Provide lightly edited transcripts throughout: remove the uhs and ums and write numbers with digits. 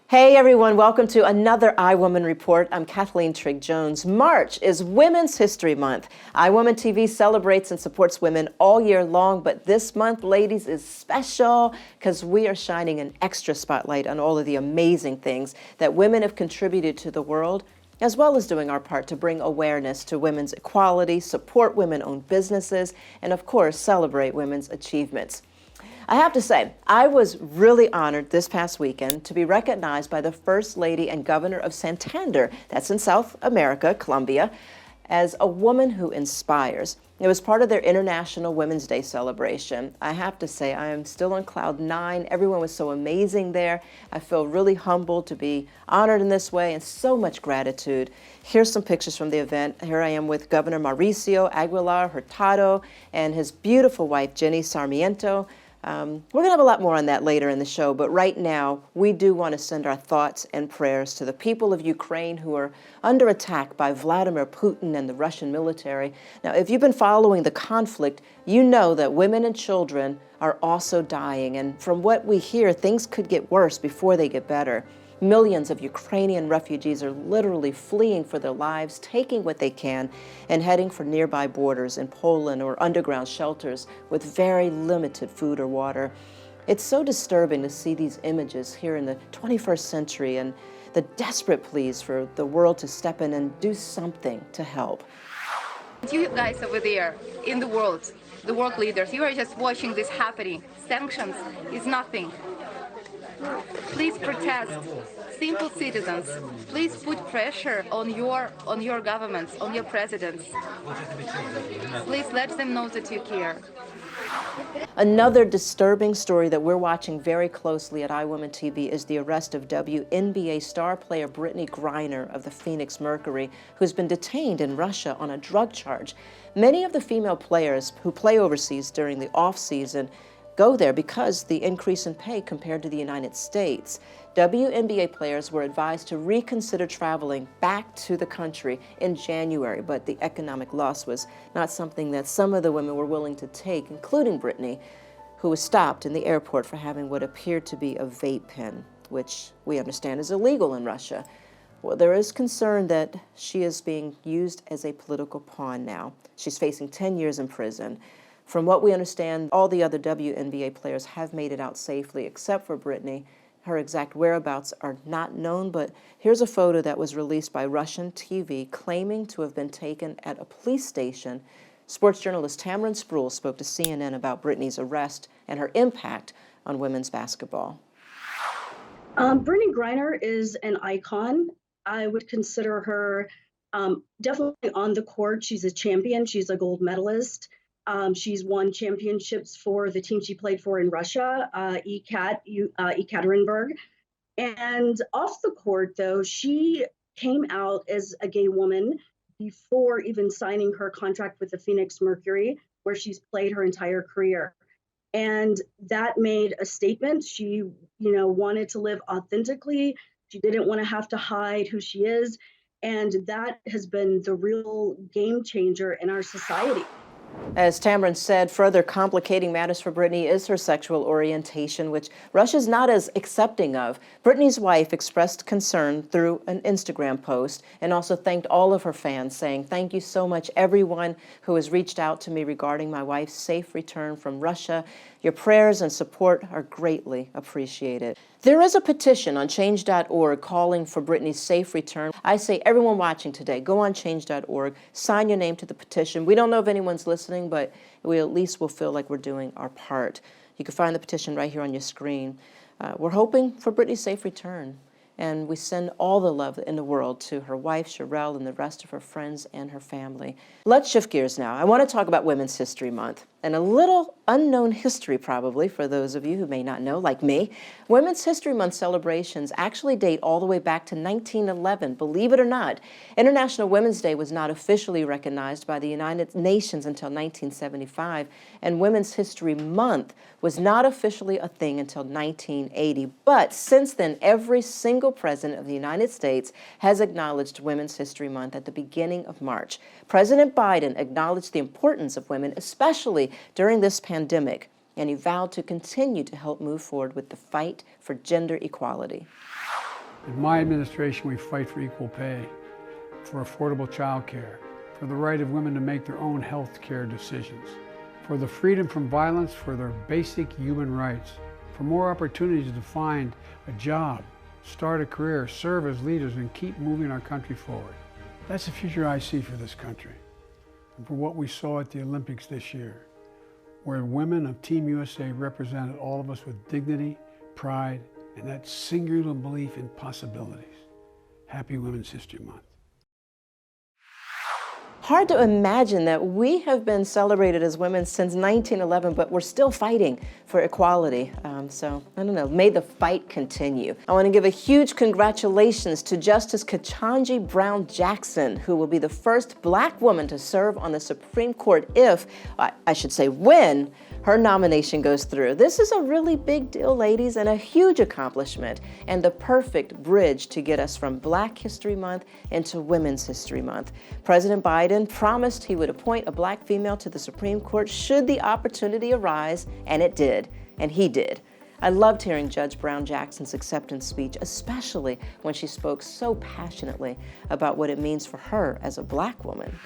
Hey everyone, welcome to another iWoman Report. I'm Kathleen Trigg-Jones. March is Women's History Month. iWomanTV celebrates and supports women all year long, but this month, ladies, is special because we are shining an extra spotlight on all of the amazing things that women have contributed to the world, as well as doing our part to bring awareness to women's equality, support women-owned businesses, and of course, celebrate women's achievements. I have to say, I was really honored this past weekend to be recognized by the First Lady and Governor of Santander, that's in South America, Colombia, as a woman who inspires. It was part of their International Women's Day celebration. I have to say, I am still on cloud nine. Everyone was so amazing there. I feel really humbled to be honored in this way and so much gratitude. Here's some pictures from the event. Here I am with Governor Mauricio Aguilar Hurtado and his beautiful wife, Jenny Sarmiento. We're going to have a lot more on that later in the show, but right now we do want to send our thoughts and prayers to the people of Ukraine who are under attack by Vladimir Putin and the Russian military. Now, if you've been following the conflict, you know that women and children are also dying, and from what we hear, things could get worse before they get better. Millions of Ukrainian refugees are literally fleeing for their lives, taking what they can, and heading for nearby borders in Poland or underground shelters with very limited food or water. It's so disturbing to see these images here in the 21st century and the desperate pleas for the world to step in and do something to help. You guys over there in the world leaders, you are just watching this happening. Sanctions is nothing. Please protest, simple citizens. Please put pressure on your governments, on your presidents. Please let them know that you care. Another disturbing story that we're watching very closely at iWomanTV is the arrest of WNBA star player Brittany Griner of the Phoenix Mercury, who's been detained in Russia on a drug charge. Many of the female players who play overseas during the off-season go there because the increase in pay compared to the United States. WNBA players were advised to reconsider traveling back to the country in January, but the economic loss was not something that some of the women were willing to take, including Brittany, who was stopped in the airport for having what appeared to be a vape pen, which we understand is illegal in Russia. Well, there is concern that she is being used as a political pawn now. She's facing 10 years in prison. From what we understand, all the other WNBA players have made it out safely, except for Brittany. Her exact whereabouts are not known, but here's a photo that was released by Russian TV claiming to have been taken at a police station. Sports journalist Tamron Spruill spoke to CNN about Brittany's arrest and her impact on women's basketball. Brittany Griner is an icon. I would consider her definitely on the court. She's a champion. She's a gold medalist. She's won championships for the team she played for in Russia, Ekaterinburg. And off the court, though, she came out as a gay woman before even signing her contract with the Phoenix Mercury, where she's played her entire career. And that made a statement. She, wanted to live authentically. She didn't want to have to hide who she is. And that has been the real game changer in our society. As Tamron said, further complicating matters for Brittany is her sexual orientation, which Russia's not as accepting of. Brittany's wife expressed concern through an Instagram post and also thanked all of her fans, saying, "Thank you so much, everyone who has reached out to me regarding my wife's safe return from Russia. Your prayers and support are greatly appreciated." There is a petition on change.org calling for Brittany's safe return. I say everyone watching today, go on change.org, sign your name to the petition. We don't know if anyone's listening, but we at least will feel like we're doing our part. You can find the petition right here on your screen. We're hoping for Brittany's safe return, and we send all the love in the world to her wife, Sherelle, and the rest of her friends and her family. Let's shift gears now. I want to talk about Women's History Month, and a little unknown history probably for those of you who may not know, like me. Women's History Month celebrations actually date all the way back to 1911, believe it or not. International Women's Day was not officially recognized by the United Nations until 1975, and Women's History Month was not officially a thing until 1980. But since then, every single president of the United States has acknowledged Women's History Month at the beginning of March. President Biden acknowledged the importance of women, especially during this pandemic, and he vowed to continue to help move forward with the fight for gender equality. In my administration, we fight for equal pay, for affordable child care, for the right of women to make their own health care decisions, for the freedom from violence, for their basic human rights, for more opportunities to find a job, start a career, serve as leaders, and keep moving our country forward. That's the future I see for this country, and for what we saw at the Olympics this year, where women of Team USA represented all of us with dignity, pride, and that singular belief in possibilities. Happy Women's History Month. Hard to imagine that we have been celebrated as women since 1911, but we're still fighting for equality. So, I don't know, may the fight continue. I want to give a huge congratulations to Justice Ketanji Brown Jackson, who will be the first Black woman to serve on the Supreme Court if, I should say when, her nomination goes through. This is a really big deal, ladies, and a huge accomplishment, and the perfect bridge to get us from Black History Month into Women's History Month. President Biden promised he would appoint a Black female to the Supreme Court should the opportunity arise, and it did, and he did. I loved hearing Judge Brown Jackson's acceptance speech, especially when she spoke so passionately about what it means for her as a Black woman.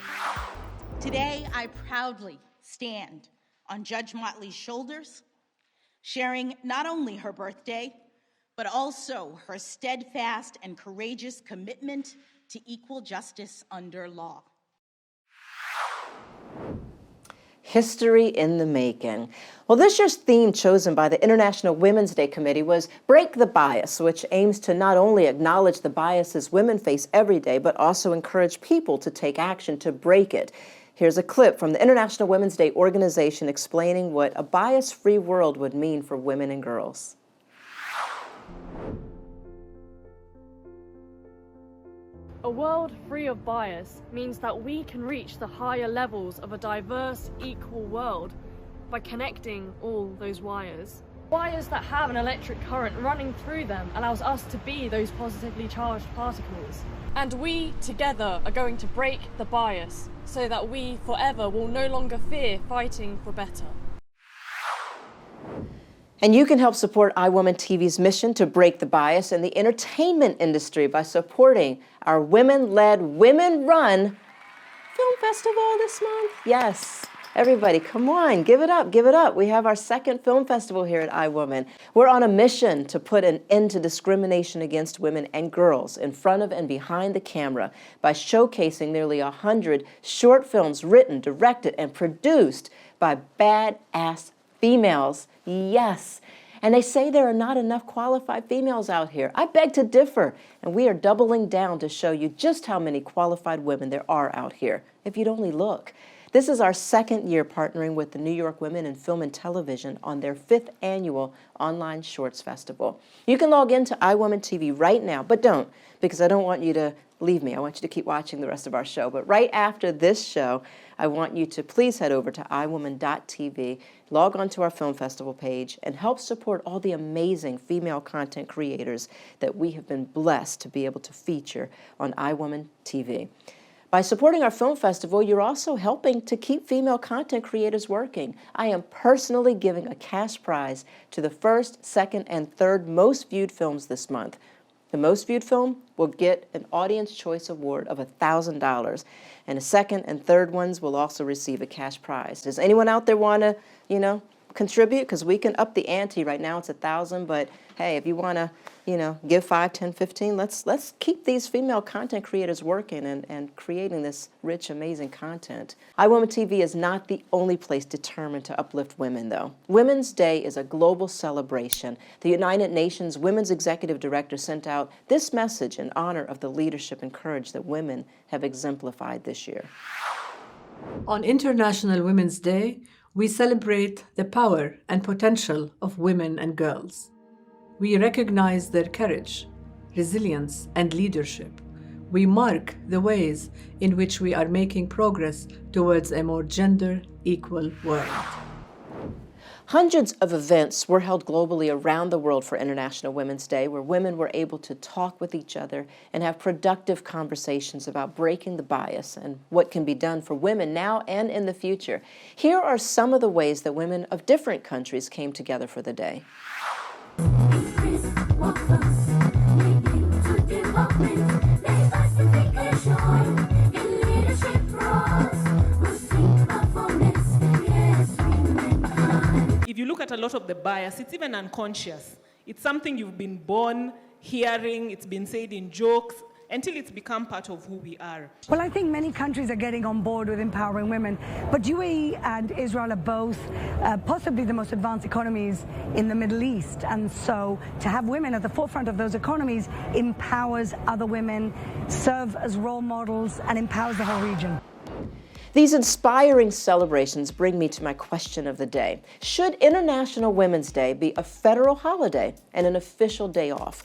Today, I proudly stand on Judge Motley's shoulders, sharing not only her birthday, but also her steadfast and courageous commitment to equal justice under law. History in the making. Well, this year's theme chosen by the International Women's Day Committee was Break the Bias, which aims to not only acknowledge the biases women face every day, but also encourage people to take action to break it. Here's a clip from the International Women's Day organization explaining what a bias-free world would mean for women and girls. A world free of bias means that we can reach the higher levels of a diverse, equal world by connecting all those wires. Wires that have an electric current running through them allows us to be those positively charged particles. And we, together, are going to break the bias so that we forever will no longer fear fighting for better. And you can help support iWomanTV's mission to break the bias in the entertainment industry by supporting our women-led, women-run film festival this month. Yes. Everybody, come on, give it up, give it up. We have our second film festival here at iWoman. We're on a mission to put an end to discrimination against women and girls in front of and behind the camera by showcasing nearly 100 short films written, directed, and produced by badass females. Yes. And they say there are not enough qualified females out here. I beg to differ, and we are doubling down to show you just how many qualified women there are out here, if you'd only look. This is our second year partnering with the New York Women in Film and Television on their 5th annual Online Shorts Festival. You can log into iWomanTV right now, but don't, because I don't want you to leave me. I want you to keep watching the rest of our show. But right after this show, I want you to please head over to iWoman.tv, log on to our film festival page, and help support all the amazing female content creators that we have been blessed to be able to feature on iWomanTV. By supporting our film festival, you're also helping to keep female content creators working. I am personally giving a cash prize to the first, second, and third most viewed films this month. The most viewed film will get an Audience Choice Award of $1,000, and the second and third ones will also receive a cash prize. Does anyone out there want to, contribute? Because we can up the ante. Right now it's $1,000, but hey, if you want to, give 5, 10, 15, let's keep these female content creators working and creating this rich, amazing content. iWomanTV is not the only place determined to uplift women, though. Women's Day is a global celebration. The United Nations Women's Executive Director sent out this message in honor of the leadership and courage that women have exemplified this year. On International Women's Day, we celebrate the power and potential of women and girls. We recognize their courage, resilience, and leadership. We mark the ways in which we are making progress towards a more gender-equal world. Hundreds of events were held globally around the world for International Women's Day, where women were able to talk with each other and have productive conversations about breaking the bias and what can be done for women now and in the future. Here are some of the ways that women of different countries came together for the day. lot of the bias, it's even unconscious. It's something you've been born hearing, it's been said in jokes, until it's become part of who we are. Well, I think many countries are getting on board with empowering women, but UAE and Israel are both possibly the most advanced economies in the Middle East, and so to have women at the forefront of those economies empowers other women, serve as role models, and empowers the whole region. These inspiring celebrations bring me to my question of the day. Should International Women's Day be a federal holiday and an official day off?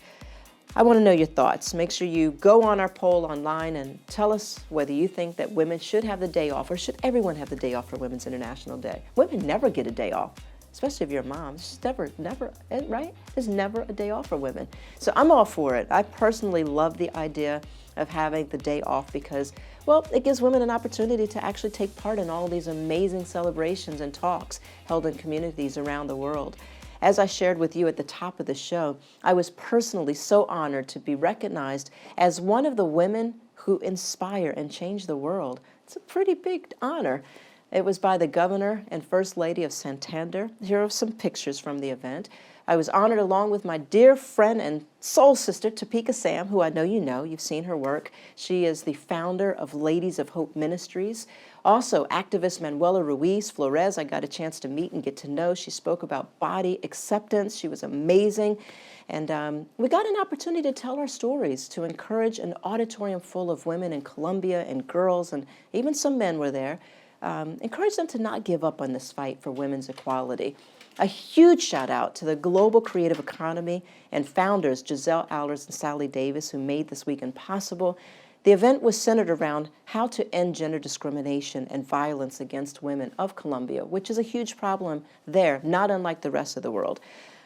I want to know your thoughts. Make sure you go on our poll online and tell us whether you think that women should have the day off, or should everyone have the day off for Women's International Day. Women never get a day off, especially if you're a mom. It's never, right? There's never a day off for women. So I'm all for it. I personally love the idea of having the day off because, well, it gives women an opportunity to actually take part in all these amazing celebrations and talks held in communities around the world. As I shared with you at the top of the show, I was personally so honored to be recognized as one of the women who inspire and change the world. It's a pretty big honor. It was by the Governor and First Lady of Santander. Here are some pictures from the event. I was honored along with my dear friend and soul sister, Topeka Sam, who I know you know. You've seen her work. She is the founder of Ladies of Hope Ministries. Also, activist Manuela Ruiz Flores, I got a chance to meet and get to know. She spoke about body acceptance. She was amazing. And we got an opportunity to tell our stories, to encourage an auditorium full of women in Colombia and girls, and even some men were there. Encourage them to not give up on this fight for women's equality. A huge shout out to the global creative economy and founders Giselle Allers and Sally Davis, who made this weekend possible. The event was centered around how to end gender discrimination and violence against women of Colombia, which is a huge problem there, not unlike the rest of the world.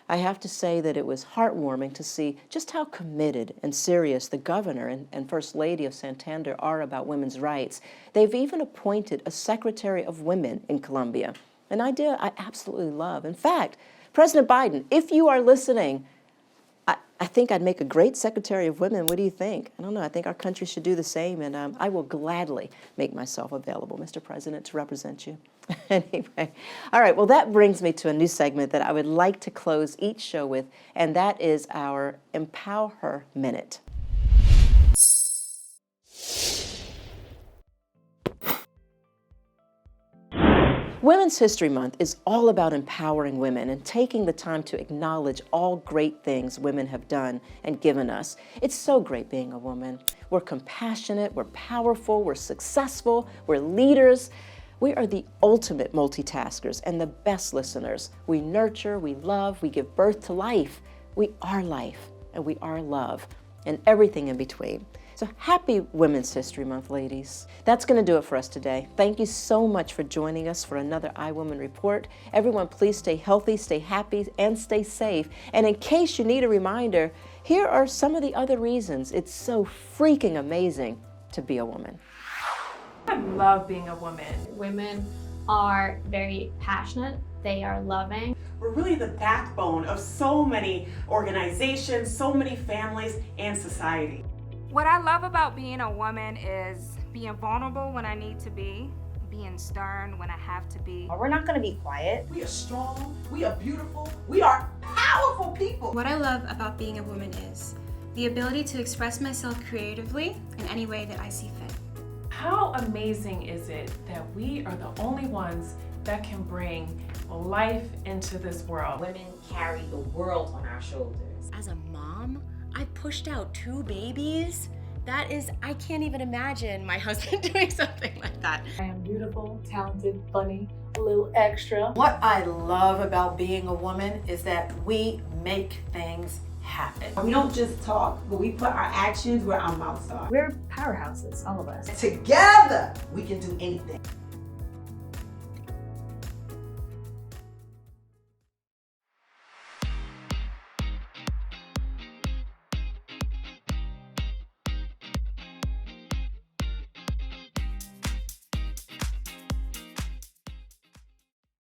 I have to say that it was heartwarming to see just how committed and serious the governor and First Lady of Santander are about women's rights. They've even appointed a Secretary of Women in Colombia, an idea I absolutely love. In fact, President Biden, if you are listening, I think I'd make a great Secretary of Women. What do you think? I don't know. I think our country should do the same, and I will gladly make myself available, Mr. President, to represent you. Anyway, all right, well, that brings me to a new segment that I would like to close each show with, and that is our Empower Her Minute. Women's History Month is all about empowering women and taking the time to acknowledge all great things women have done and given us. It's so great being a woman. We're compassionate, we're powerful, we're successful, we're leaders. We are the ultimate multitaskers and the best listeners. We nurture, we love, we give birth to life. We are life and we are love and everything in between. So happy Women's History Month, ladies. That's going to do it for us today. Thank you so much for joining us for another iWoman Report. Everyone, please stay healthy, stay happy, and stay safe. And in case you need a reminder, here are some of the other reasons it's so freaking amazing to be a woman. I love being a woman. Women are very passionate. They are loving. We're really the backbone of so many organizations, so many families, and society. What I love about being a woman is being vulnerable when I need to be, being stern when I have to be. We're not going to be quiet. We are strong, we are beautiful, we are powerful people. What I love about being a woman is the ability to express myself creatively in any way that I see fit. How amazing is it that we are the only ones that can bring life into this world? Women carry the world on our shoulders. As a mom, I pushed out 2 babies. That is, I can't even imagine my husband doing something like that. I am beautiful, talented, funny, a little extra. What I love about being a woman is that we make things happen. We don't just talk, but we put our actions where our mouths are. We're powerhouses, all of us. Together, we can do anything.